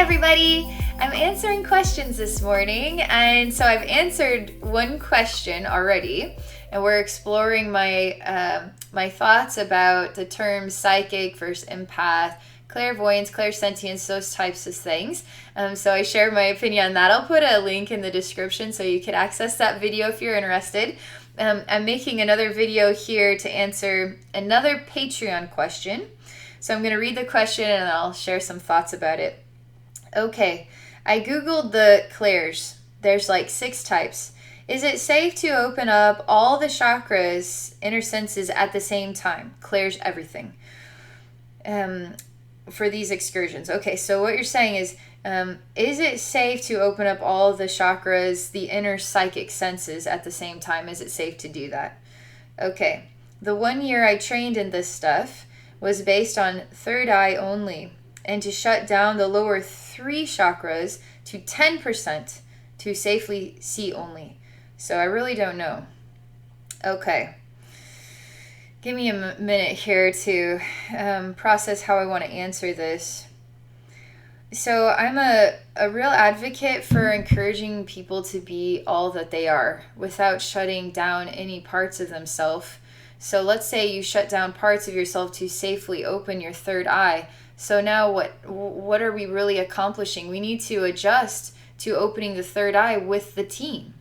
everybody! I'm answering questions this morning, and so I've answered one question already, and we're exploring my my thoughts about the terms psychic versus empath, clairvoyance, clairsentience, those types of things. So I shared my opinion on that. I'll put a link in the description so you can access that video if you're interested. I'm making another video here to answer another Patreon question. So I'm going to read the question and I'll share some thoughts about it. Okay, I googled the clairs. There's like 6 types. Is it safe to open up all the chakras, inner senses at the same time? Clairs everything. For these excursions. Okay, so what you're saying is it safe to open up all the chakras, the inner psychic senses at the same time? Is it safe to do that? Okay, the 1 year I trained in this stuff was based on third eye only, and to shut down the lower 3 chakras to 10% to safely see only. So I really don't know. Okay. Give me a minute here to process how I want to answer this. So I'm a real advocate for encouraging people to be all that they are without shutting down any parts of themselves. So let's say you shut down parts of yourself to safely open your third eye. So now what are we really accomplishing? We need to adjust to opening the third eye with the team.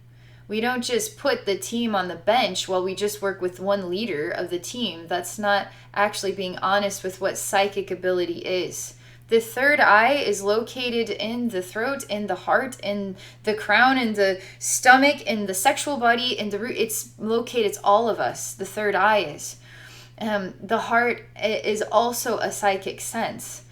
We don't just put the team on the bench while we just work with one leader of the team. That's not actually being honest with what psychic ability is. The third eye is located in the throat, in the heart, in the crown, in the stomach, in the sexual body, in the root. It's located, it's all of us. The third eye is. The heart is also a psychic sense.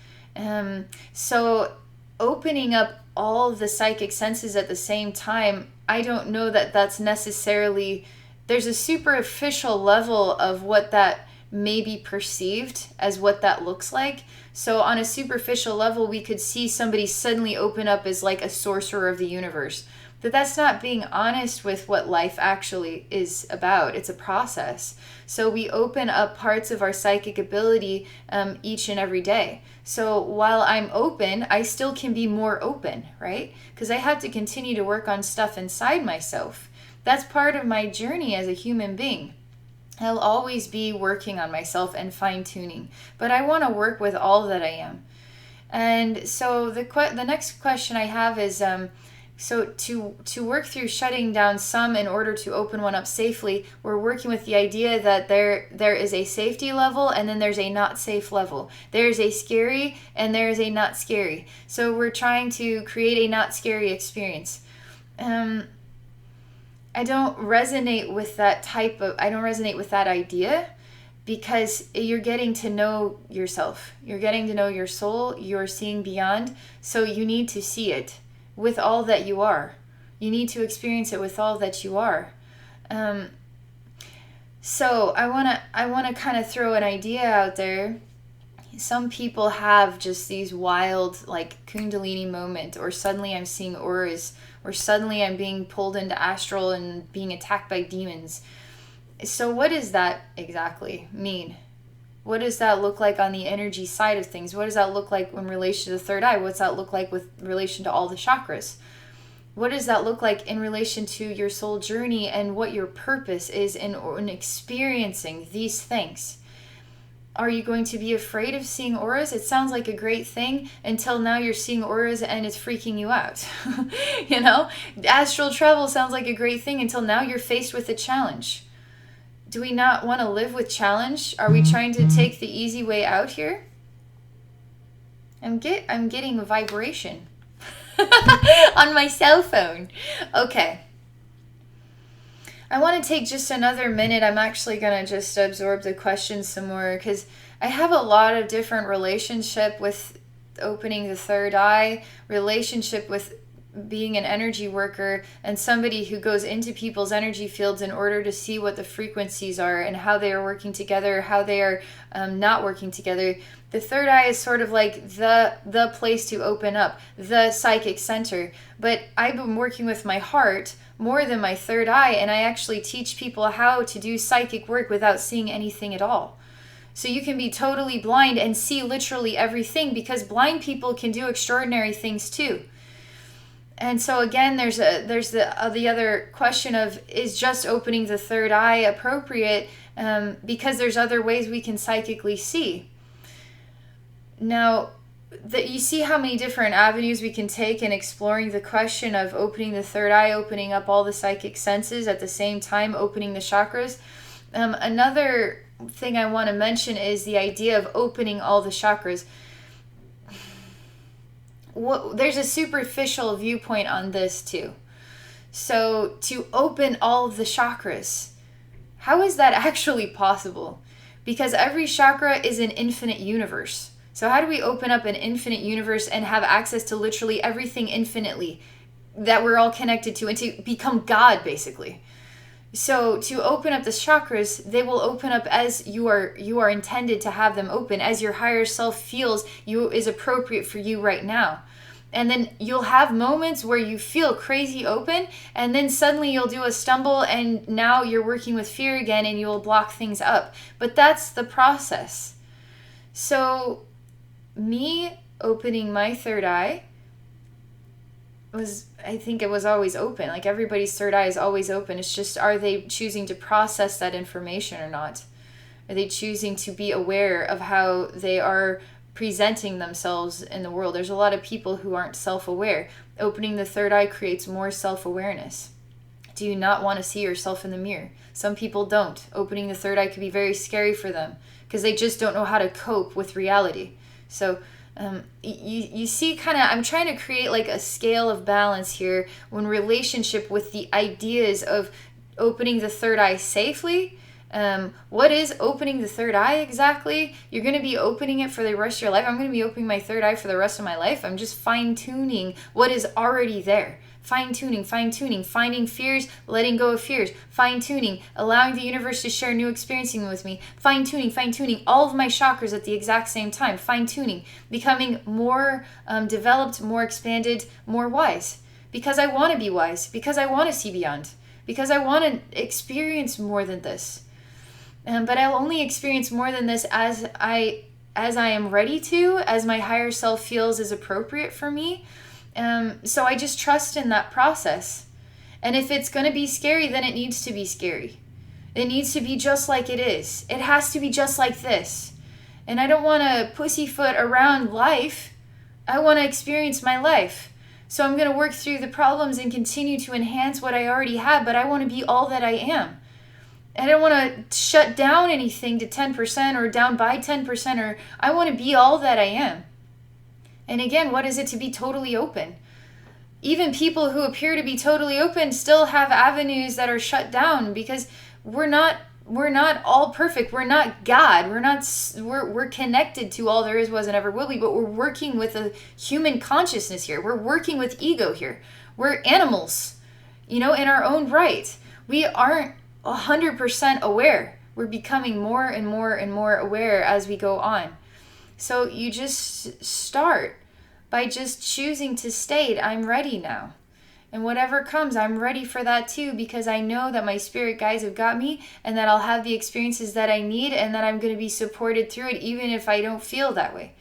So opening up all the psychic senses at the same time, I don't know that that's necessarily, there's a superficial level of what that may be perceived as what that looks like. So on a superficial level, we could see somebody suddenly open up as like a sorcerer of the universe. But that's not being honest with what life actually is about. It's a process. So we open up parts of our psychic ability each and every day. So while I'm open, I still can be more open, right? Because I have to continue to work on stuff inside myself. That's part of my journey as a human being. I'll always be working on myself and fine-tuning. But I want to work with all that I am. And so the next question I have is, so to work through shutting down some in order to open one up safely, we're working with the idea that there is a safety level and then there's a not safe level. There's a scary and there's a not scary. So we're trying to create a not scary experience. I don't resonate with that idea because you're getting to know yourself. You're getting to know your soul. You're seeing beyond. So you need to see it with all that you are. You need to experience it with all that you are. So I want to kind of throw an idea out there. Some people have just these wild like kundalini moment, or suddenly I'm seeing auras, or suddenly I'm being pulled into astral and being attacked by demons. So what does that exactly mean? What does that look like on the energy side of things? What does that look like in relation to the third eye? What's that look like with relation to all the chakras? What does that look like in relation to your soul journey and what your purpose is in experiencing these things? Are you going to be afraid of seeing auras? It sounds like a great thing until now you're seeing auras and it's freaking you out. You know, astral travel sounds like a great thing until now you're faced with a challenge. Do we not want to live with challenge? Are we trying to take the easy way out here? I'm getting a vibration on my cell phone. Okay. I want to take just another minute. I'm actually going to just absorb the question some more because I have a lot of different relationship with opening the third eye, relationship with being an energy worker and somebody who goes into people's energy fields in order to see what the frequencies are and how they are working together, how they are not working together. The third eye is sort of like the place to open up, the psychic center. But I've been working with my heart more than my third eye, and I actually teach people how to do psychic work without seeing anything at all. So you can be totally blind and see literally everything, because blind people can do extraordinary things too. And so again, there's the other question of, is just opening the third eye appropriate? Because there's other ways we can psychically see. Now, you see how many different avenues we can take in exploring the question of opening the third eye, opening up all the psychic senses at the same time, opening the chakras. Another thing I want to mention is the idea of opening all the chakras. There's a superficial viewpoint on this too. So to open all of the chakras, how is that actually possible? Because every chakra is an infinite universe. So how do we open up an infinite universe and have access to literally everything infinitely that we're all connected to, and to become God, basically? So to open up the chakras, they will open up as you are intended to have them open, as your higher self feels is appropriate for you right now. And then you'll have moments where you feel crazy open, and then suddenly you'll do a stumble, and now you're working with fear again, and you'll block things up. But that's the process. So me opening my third eye I think it was always open. Like, everybody's third eye is always open. It's just, are they choosing to process that information or not? Are they choosing to be aware of how they are presenting themselves in the world? There's a lot of people who aren't self-aware. Opening the third eye creates more self-awareness. Do you not want to see yourself in the mirror? Some people don't. Opening the third eye could be very scary for them because they just don't know how to cope with reality. So you see, kind of, I'm trying to create like a scale of balance here when relationship with the ideas of opening the third eye safely. What is opening the third eye exactly? You're going to be opening it for the rest of your life. I'm going to be opening my third eye for the rest of my life. I'm just fine-tuning what is already there. Fine-tuning, finding fears, letting go of fears, fine-tuning, allowing the universe to share new experiencing with me, fine-tuning all of my chakras at the exact same time, fine-tuning, becoming more developed, more expanded, more wise, because I want to be wise, because I want to see beyond, because I want to experience more than this. But I'll only experience more than this as I am ready to, as my higher self feels is appropriate for me. So I just trust in that process. And if it's going to be scary, then it needs to be scary. It needs to be just like it is. It has to be just like this. And I don't want to pussyfoot around life. I want to experience my life. So I'm going to work through the problems and continue to enhance what I already have, but I want to be all that I am. I don't want to shut down anything to 10% or down by 10%, or I want to be all that I am. And again, what is it to be totally open? Even people who appear to be totally open still have avenues that are shut down, because we're not all perfect. We're not God. We're connected to all there is, was, and ever will be, but we're working with a human consciousness here. We're working with ego here. We're animals, in our own right. We aren't 100% aware. We're becoming more and more and more aware as we go on. So you just start by just choosing to state, I'm ready now. And whatever comes, I'm ready for that too, because I know that my spirit guides have got me, and that I'll have the experiences that I need, and that I'm going to be supported through it, even if I don't feel that way.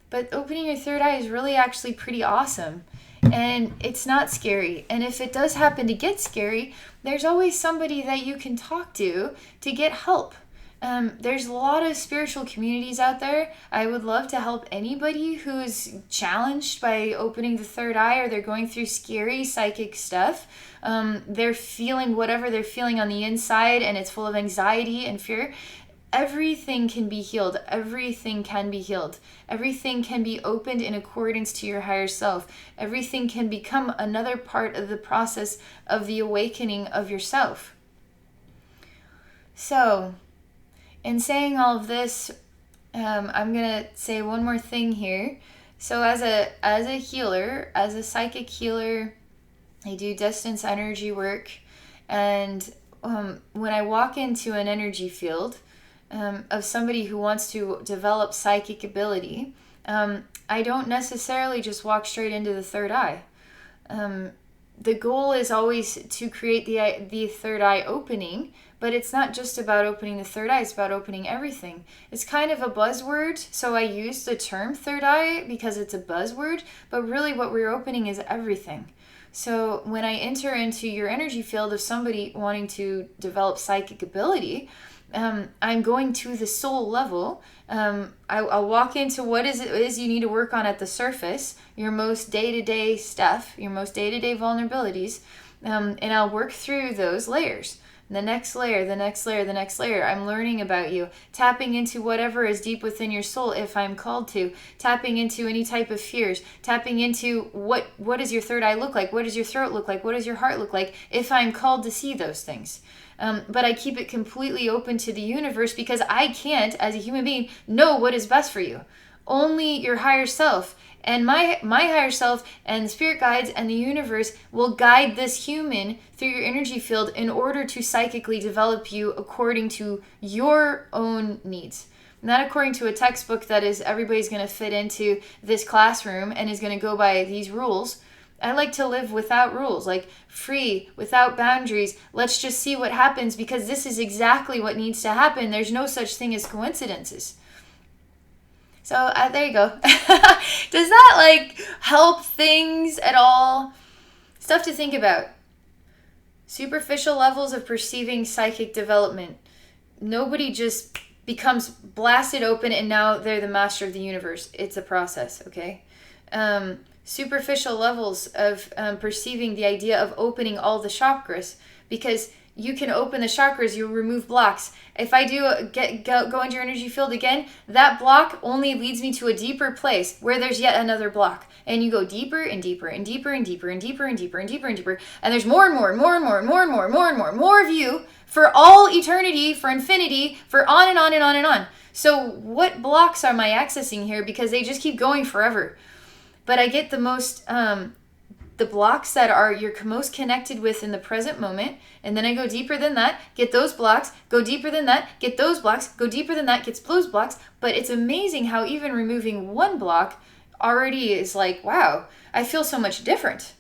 But opening your third eye is really actually pretty awesome. And it's not scary. And if it does happen to get scary, there's always somebody that you can talk to get help. There's a lot of spiritual communities out there. I would love to help anybody who is challenged by opening the third eye, or they're going through scary psychic stuff. They're feeling whatever they're feeling on the inside, and it's full of anxiety and fear. Everything can be healed. Everything can be healed. Everything can be opened in accordance to your higher self. Everything can become another part of the process of the awakening of yourself. So, in saying all of this, I'm going to say one more thing here. So as a healer, as a psychic healer, I do distance energy work. And when I walk into an energy field of somebody who wants to develop psychic ability, I don't necessarily just walk straight into the third eye. The goal is always to create the third eye opening, but it's not just about opening the third eye, it's about opening everything. It's kind of a buzzword, so I use the term third eye because it's a buzzword, but really what we're opening is everything. So when I enter into your energy field of somebody wanting to develop psychic ability, I'm going to the soul level. I'll walk into what it is you need to work on at the surface, your most day-to-day stuff, your most day-to-day vulnerabilities, and I'll work through those layers. The next layer, the next layer, the next layer. I'm learning about you, tapping into whatever is deep within your soul if I'm called to, tapping into any type of fears, tapping into what does your third eye look like, what does your throat look like, what does your heart look like if I'm called to see those things. But I keep it completely open to the universe because I can't, as a human being, know what is best for you. Only your higher self. And my higher self and the spirit guides and the universe will guide this human through your energy field in order to psychically develop you according to your own needs. Not according to a textbook that is everybody's going to fit into this classroom and is going to go by these rules. I like to live without rules, like free, without boundaries. Let's just see what happens because this is exactly what needs to happen. There's no such thing as coincidences. So there you go. Does that help things at all? Stuff to think about. Superficial levels of perceiving psychic development. Nobody just becomes blasted open and now they're the master of the universe. It's a process, okay? Superficial levels of perceiving the idea of opening all the chakras, because you can open the chakras, you'll remove blocks. If I do go into your energy field again, that block only leads me to a deeper place where there's yet another block. And you go deeper and deeper and deeper and deeper and deeper and deeper and deeper and deeper. And there's more and more and more and more and more and more and more and more and more of you for all eternity, for infinity, for on and on and on and on. So what blocks am I accessing here? Because they just keep going forever. But I get the most... the blocks that are you're most connected with in the present moment, and then I go deeper than that, get those blocks, go deeper than that, get those blocks, go deeper than that, gets those blocks. But it's amazing how even removing one block already is like, wow, I feel so much different.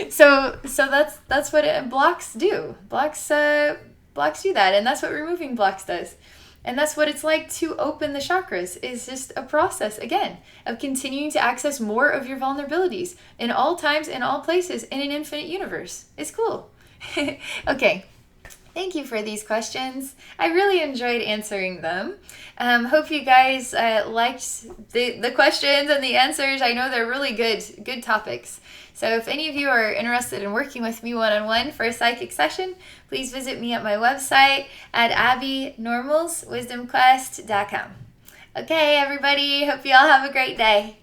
so that's what blocks do. Blocks do that, and that's what removing blocks does. And that's what it's like to open the chakras, is just a process, again, of continuing to access more of your vulnerabilities in all times, in all places, in an infinite universe. It's cool. Okay. Thank you for these questions. I really enjoyed answering them. Hope you guys liked the questions and the answers. I know they're really good topics. So if any of you are interested in working with me one-on-one for a psychic session, please visit me at my website at abbeynormalswisdomquest.com. Okay, everybody. Hope you all have a great day.